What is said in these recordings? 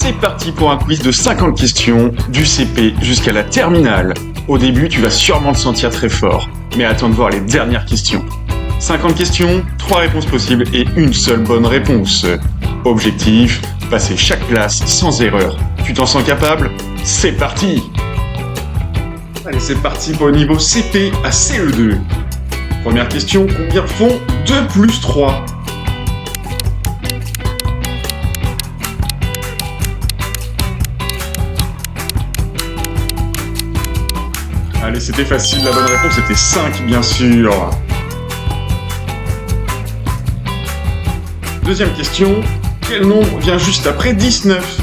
c'est parti pour un quiz de 50 questions, du CP jusqu'à la terminale. Au début, tu vas sûrement te sentir très fort, mais attends de voir les dernières questions. 50 questions, 3 réponses possibles et une seule bonne réponse. Objectif, passer chaque classe sans erreur. Tu t'en sens capable ? C'est parti ! Allez, c'est parti pour le niveau CP à CE2. Première question, combien font 2 plus 3 ? Allez, c'était facile, la bonne réponse était 5, bien sûr. Deuxième question, quel nombre vient juste après 19 ?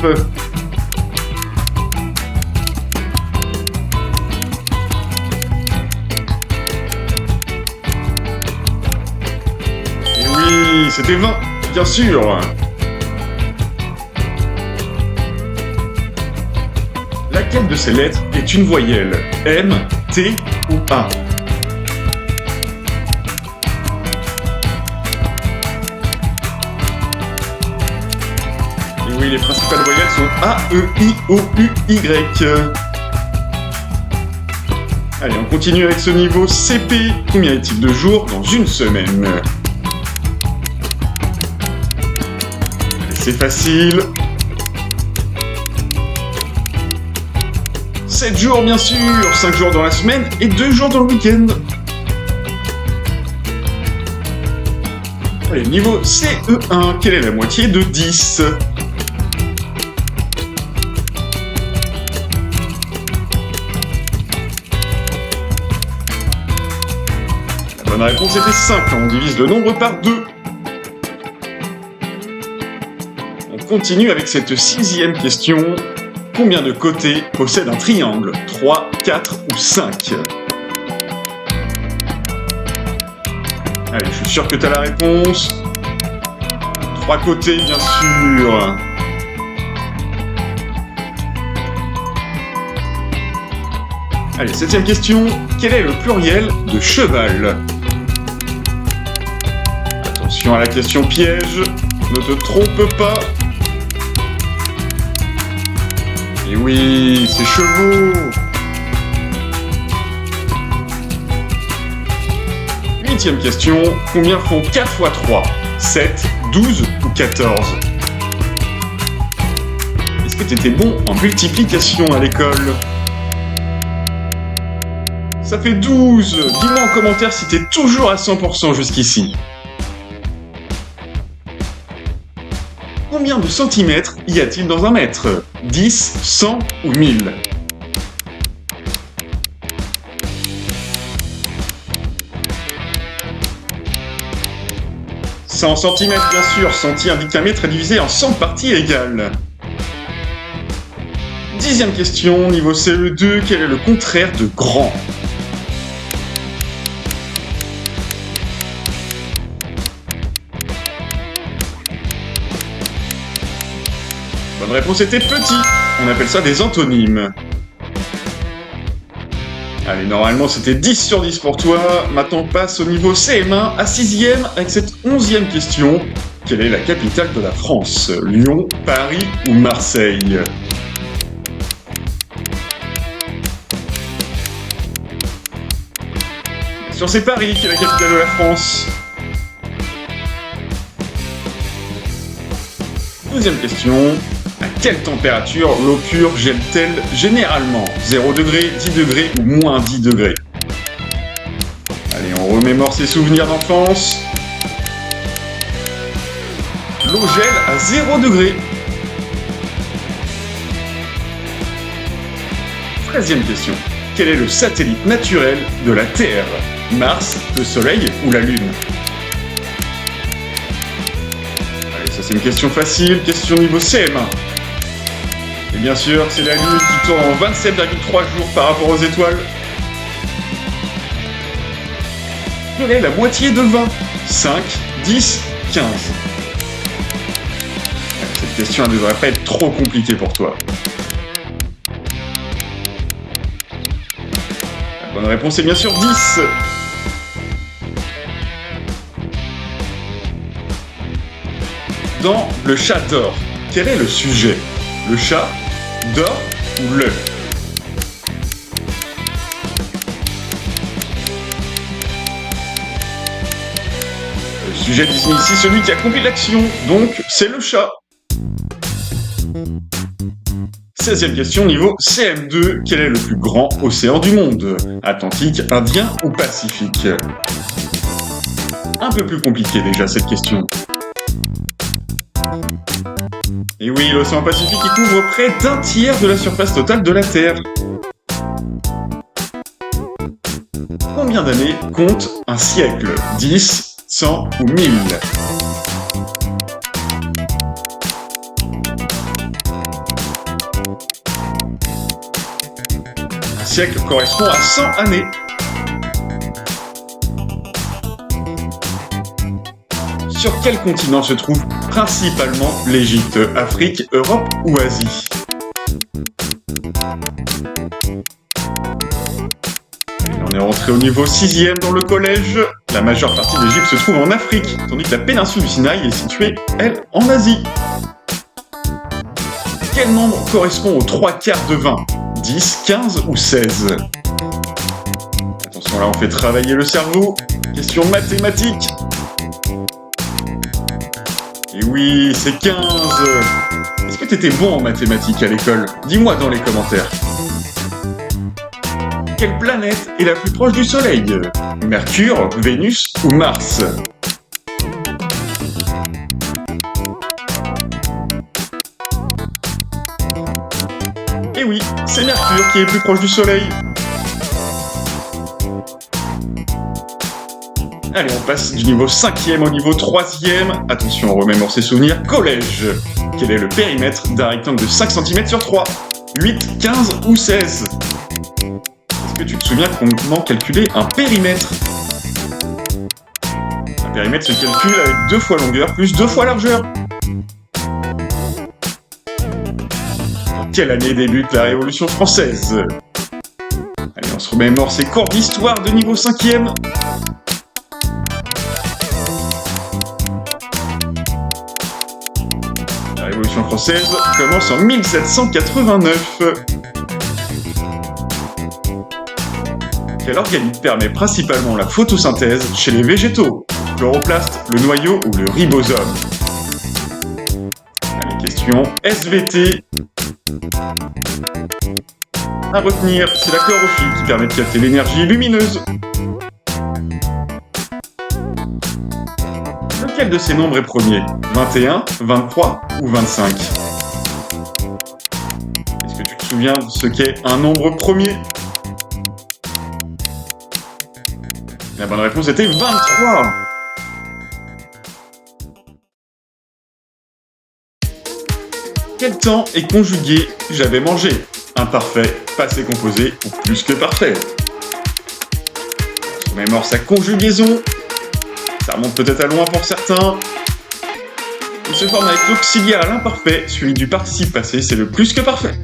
Et oui, c'était 20, bien sûr. Laquelle de ces lettres est une voyelle ? M, T ou A ? Et oui, les principales voyelles sont A, E, I, O, U, Y. Allez, on continue avec ce niveau CP. Combien est-il de jours dans une semaine ? Allez, c'est facile. 7 jours bien sûr, 5 jours dans la semaine et 2 jours dans le week-end. Allez, niveau CE1, quelle est la moitié de 10 ? La bonne réponse était 5, on divise le nombre par 2. On continue avec cette 6e question. Combien de côtés possède un triangle ? 3, 4 ou 5 ? Allez, je suis sûr que tu as la réponse. 3 côtés, bien sûr. Allez, 7e question. Quel est le pluriel de cheval ? Attention à la question piège. Ne te trompe pas. Et oui, c'est chevaux. 8e question, combien font 4 x 3 ? 7, 12 ou 14 ? Est-ce que t'étais bon en multiplication à l'école ? Ça fait 12 ! Dis-moi en commentaire si t'es toujours à 100% jusqu'ici. Combien de centimètres y a-t-il dans un mètre ? 10, 100 ou 1000 ? « 100 centimètres, bien sûr. Centi indique qu'un mètre est divisé en 100 parties égales. 10e question, niveau CE2, quel est le contraire de grand ? Bonne réponse était petit. On appelle ça des antonymes. Allez, normalement c'était 10 sur 10 pour toi. Maintenant on passe au niveau CM1 à 6e avec cette 11e question. Quelle est la capitale de la France ? Lyon, Paris ou Marseille ? Bien sûr c'est Paris qui est la capitale de la France. 12e question. À quelle température l'eau pure gèle-t-elle généralement ? 0 degrés, 10 degrés ou moins 10 degrés ? Allez, on remémore ses souvenirs d'enfance. L'eau gèle à 0 degré. 13e question. Quel est le satellite naturel de la Terre ? Mars, le Soleil ou la Lune ? Allez, ça c'est une question facile, question niveau CM1. Et bien sûr, c'est la Lune qui tourne en 27,3 jours par rapport aux étoiles. Quelle est la moitié de 20 ? 5, 10, 15 ? Cette question ne devrait pas être trop compliquée pour toi. La bonne réponse est bien sûr 10. Dans Le Chat d'or, quel est le sujet ? Le chat, dort ou l'œuf? Le sujet désigne ici celui qui accomplit l'action, donc c'est le chat. 16e question, niveau CM2. Quel est le plus grand océan du monde? Atlantique, Indien ou Pacifique? Un peu plus compliqué déjà cette question. Et oui, l'océan Pacifique il couvre près d'un tiers de la surface totale de la Terre. Combien d'années compte un siècle? 10, 100 ou 1000? Un siècle correspond à 100 années. Sur quel continent se trouve principalement l'Égypte? Afrique, Europe ou Asie? On est rentré au niveau 6e dans le collège. La majeure partie de l'Égypte se trouve en Afrique, tandis que la péninsule du Sinaï est située, elle, en Asie. Quel nombre correspond aux 3/4 de 20? 10, 15 ou 16? Attention, là on fait travailler le cerveau. Question mathématique. Et oui, c'est 15. Est-ce que t'étais bon en mathématiques à l'école? Dis-moi dans les commentaires. Quelle planète est la plus proche du Soleil? Mercure, Vénus ou Mars? Et oui, c'est Mercure qui est plus proche du Soleil. Allez, on passe du niveau 5e au niveau 3e. Attention, on remémore ses souvenirs. Collège. Quel est le périmètre d'un rectangle de 5 cm sur 3? 8, 15 ou 16? Est-ce que tu te souviens comment calculer un périmètre? Un périmètre se calcule avec 2 fois longueur plus 2 fois largeur. En quelle année débute la Révolution française? Allez, on se remémore ses cours d'histoire de niveau 5e. La Révolution française commence en 1789. Quel organite permet principalement la photosynthèse chez les végétaux? Le chloroplaste, le noyau ou le ribosome? Allez, question SVT. À retenir, c'est la chlorophylle qui permet de capter l'énergie lumineuse. Lequel de ces nombres est premier? 21, 23 ou 25? Est-ce que tu te souviens de ce qu'est un nombre premier? La bonne réponse était 23. Quel temps est conjugué « j'avais mangé » Imparfait, passé composé ou plus que parfait? On se remémore sa conjugaison. Ça remonte peut-être à loin pour certains. Il se forme avec l'auxiliaire à l'imparfait, suivi du participe passé, c'est le plus que parfait.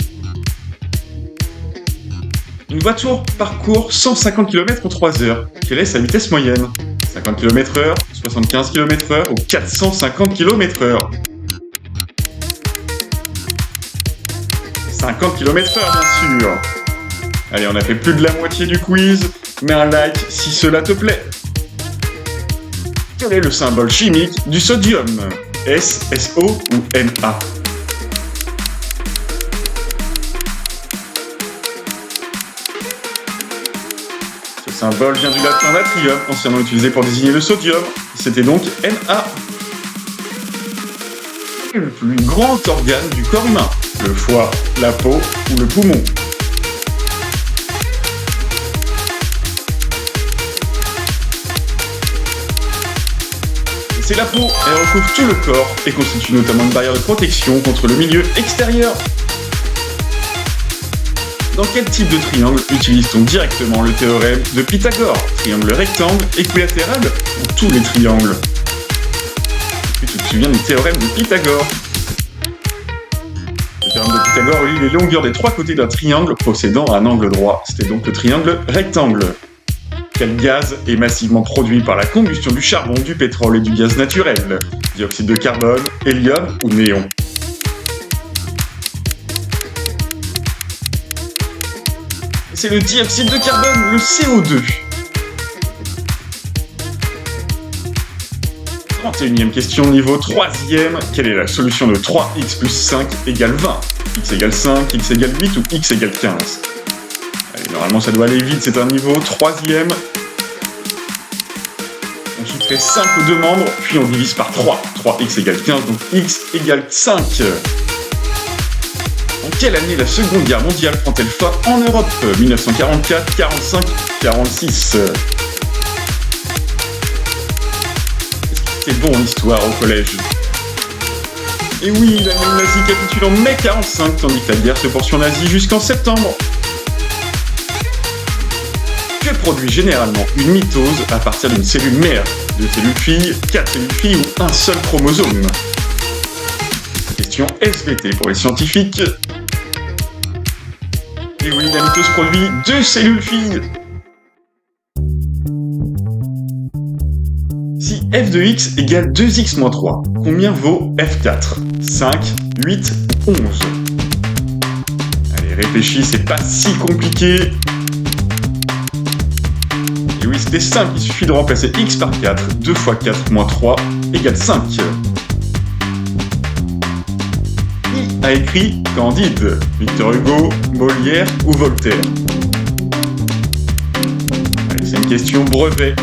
Une voiture parcourt 150 km en 3 heures. Quelle est sa vitesse moyenne? 50 km/h, 75 km/h ou 450 km/h? 50 km/h, bien sûr. Allez, on a fait plus de la moitié du quiz. Mets un like si cela te plaît. Quel est le symbole chimique du sodium? S, SO ou Na? Ce symbole vient du latin natrium, anciennement utilisé pour désigner le sodium. C'était donc Na. Le plus grand organe du corps humain? Le foie, la peau ou le poumon? C'est la peau, elle recouvre tout le corps et constitue notamment une barrière de protection contre le milieu extérieur. Dans quel type de triangle utilise-t-on directement le théorème de Pythagore? Triangle rectangle, équilatéral ou tous les triangles? Est-ce que tu te souviens du théorème de Pythagore? Le théorème de Pythagore relie les longueurs des 3 côtés d'un triangle possédant un angle droit. C'était donc le triangle rectangle. Quel gaz est massivement produit par la combustion du charbon, du pétrole et du gaz naturel? Dioxyde de carbone, hélium ou néon? C'est le dioxyde de carbone, le CO2. 31e question, niveau 3e. Quelle est la solution de 3x plus 5 égale 20 ? X égale 5, x égale 8 ou x égale 15 ? Allez, normalement ça doit aller vite, c'est un niveau 3e. On soustrait 5 aux deux membres, puis on divise par 3. 3x égale 15, donc x égale 5. En quelle année la Seconde Guerre mondiale prend-elle fin en Europe ? 1944, 45, 46. C'était bon en histoire au collège. Et oui, l'Allemagne nazie capitule en mai 45, tandis que la guerre se poursuit en Asie jusqu'en septembre. Que produit généralement une mitose à partir d'une cellule mère ? 2 cellules filles, 4 cellules filles ou un seul chromosome ? Question SVT pour les scientifiques. Et oui, la mitose produit 2 cellules filles. Si f de x égale 2x moins 3, combien vaut f4 ? 5, 8 ou 11 ? Allez, réfléchis, c'est pas si compliqué. Et oui, c'était simple, il suffit de remplacer x par 4. 2 fois 4 moins 3 égale 5. Qui a écrit Candide ? Victor Hugo, Molière ou Voltaire ? Allez, c'est une question brevet.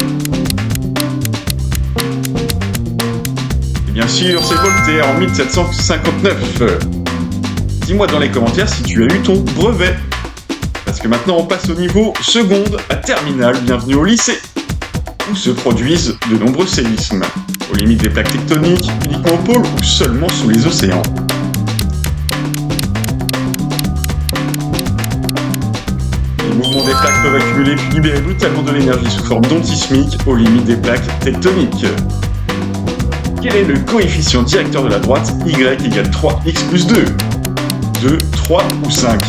Bien sûr, c'est Voltaire en 1759. Dis-moi dans les commentaires si tu as eu ton brevet. Parce que maintenant on passe au niveau seconde à terminale, bienvenue au lycée, où se produisent de nombreux séismes, aux limites des plaques tectoniques, uniquement au pôle ou seulement sous les océans. Les mouvements des plaques peuvent accumuler puis libérer brutalement de l'énergie sous forme d'ondes sismiques aux limites des plaques tectoniques. Quel est le coefficient directeur de la droite ? Y égale 3x plus 2. 2, 3 ou 5 ?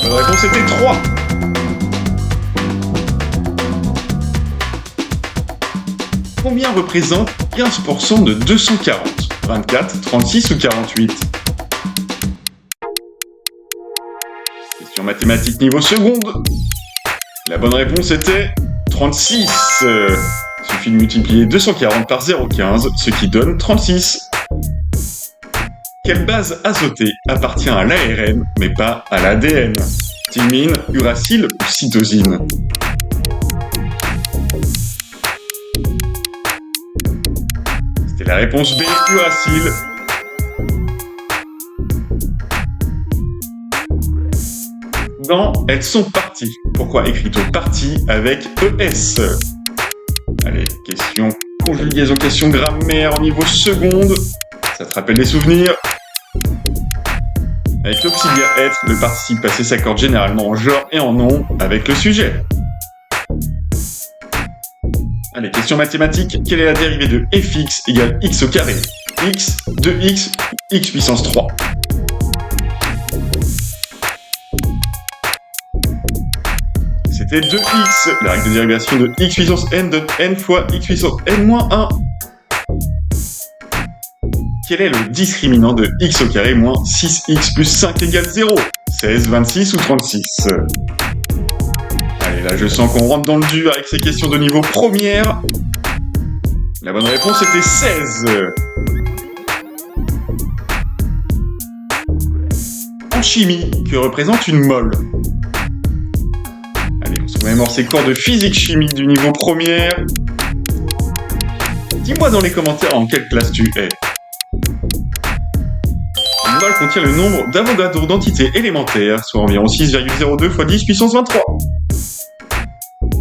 La réponse était 3. Combien représente 15% de 240 ? 24, 36 ou 48 ? Question mathématique niveau seconde. La bonne réponse était 36. Il suffit de multiplier 240 par 0,15, ce qui donne 36. Quelle base azotée appartient à l'ARN, mais pas à l'ADN ? Thymine, uracile ou cytosine ? C'était la réponse B, uracile. Dans « Elles sont parties ». Pourquoi écrit-on « partie » avec ES ? Allez, question conjugaison, question grammaire au niveau seconde. Ça te rappelle des souvenirs ? Avec l'auxiliaire être, le participe passé s'accorde généralement en genre et en nom avec le sujet. Allez, question mathématique. Quelle est la dérivée de fx égale x au carré ? X, 2x, x puissance 3. C'était 2x. La règle de dérivation de x puissance n donne n fois x puissance n moins 1. Quel est le discriminant de x au carré moins 6x plus 5 égale 0 ? 16, 26 ou 36 ? Allez, là je sens qu'on rentre dans le dur avec ces questions de niveau première. La bonne réponse était 16. En chimie, que représente une mole ? Allez, on se remémore ces cours de physique-chimie du niveau première. Dis-moi dans les commentaires en quelle classe tu es. Une mole contient le nombre d'Avogadro d'entités élémentaires, soit environ 6,02 fois 10 puissance 23.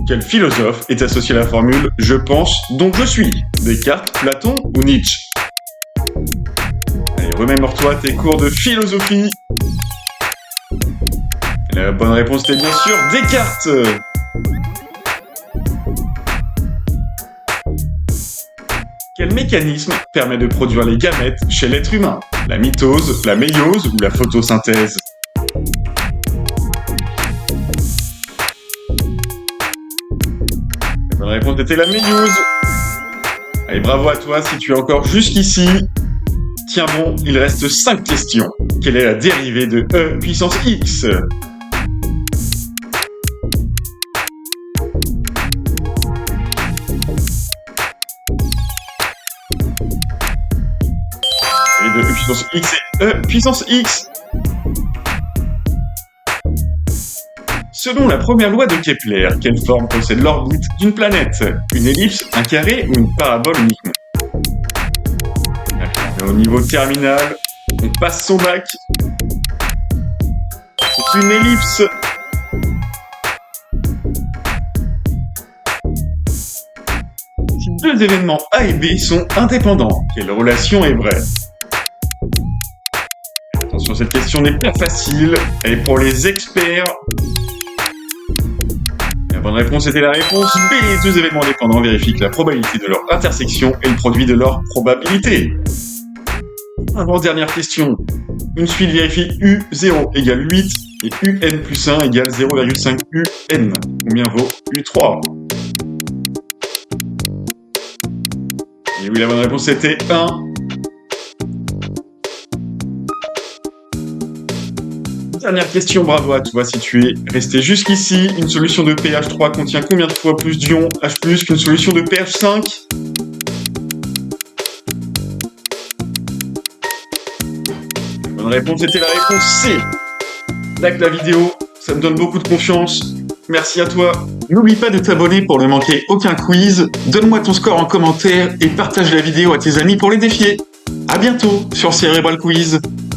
Quel philosophe est associé à la formule « je pense, donc je suis » ? Descartes, Platon ou Nietzsche ? Allez, remémore-toi tes cours de philosophie. La bonne réponse était bien sûr Descartes. Quel mécanisme permet de produire les gamètes chez l'être humain ? La mitose, la méiose ou la photosynthèse ? La bonne réponse était la méiose. Allez, bravo à toi si tu es encore jusqu'ici. Tiens bon, il reste 5 questions. Quelle est la dérivée de E puissance X? Et de E puissance X et E puissance X. Selon la première loi de Kepler, quelle forme possède l'orbite d'une planète? Une ellipse, un carré ou une parabole uniquement? Au niveau terminal, on passe son bac. C'est une ellipse. Si deux événements A et B sont indépendants, quelle relation est vraie? Attention, cette question n'est pas facile, elle est pour les experts. La bonne réponse était la réponse B. Les deux événements indépendants vérifient que la probabilité de leur intersection est le produit de leur probabilité. Avant-dernière question. Une suite vérifie U0 égale 8 et UN plus 1 égale 0,5 UN. Combien vaut U3? Et oui, la bonne réponse était 1. Dernière question, bravo à toi si tu es resté jusqu'ici. Une solution de pH 3 contient combien de fois plus d'ion H+ qu'une solution de pH 5? La bonne réponse était la réponse C. Like la vidéo, ça me donne beaucoup de confiance. Merci à toi. N'oublie pas de t'abonner pour ne manquer aucun quiz. Donne-moi ton score en commentaire et partage la vidéo à tes amis pour les défier. À bientôt sur Cerebral Quiz.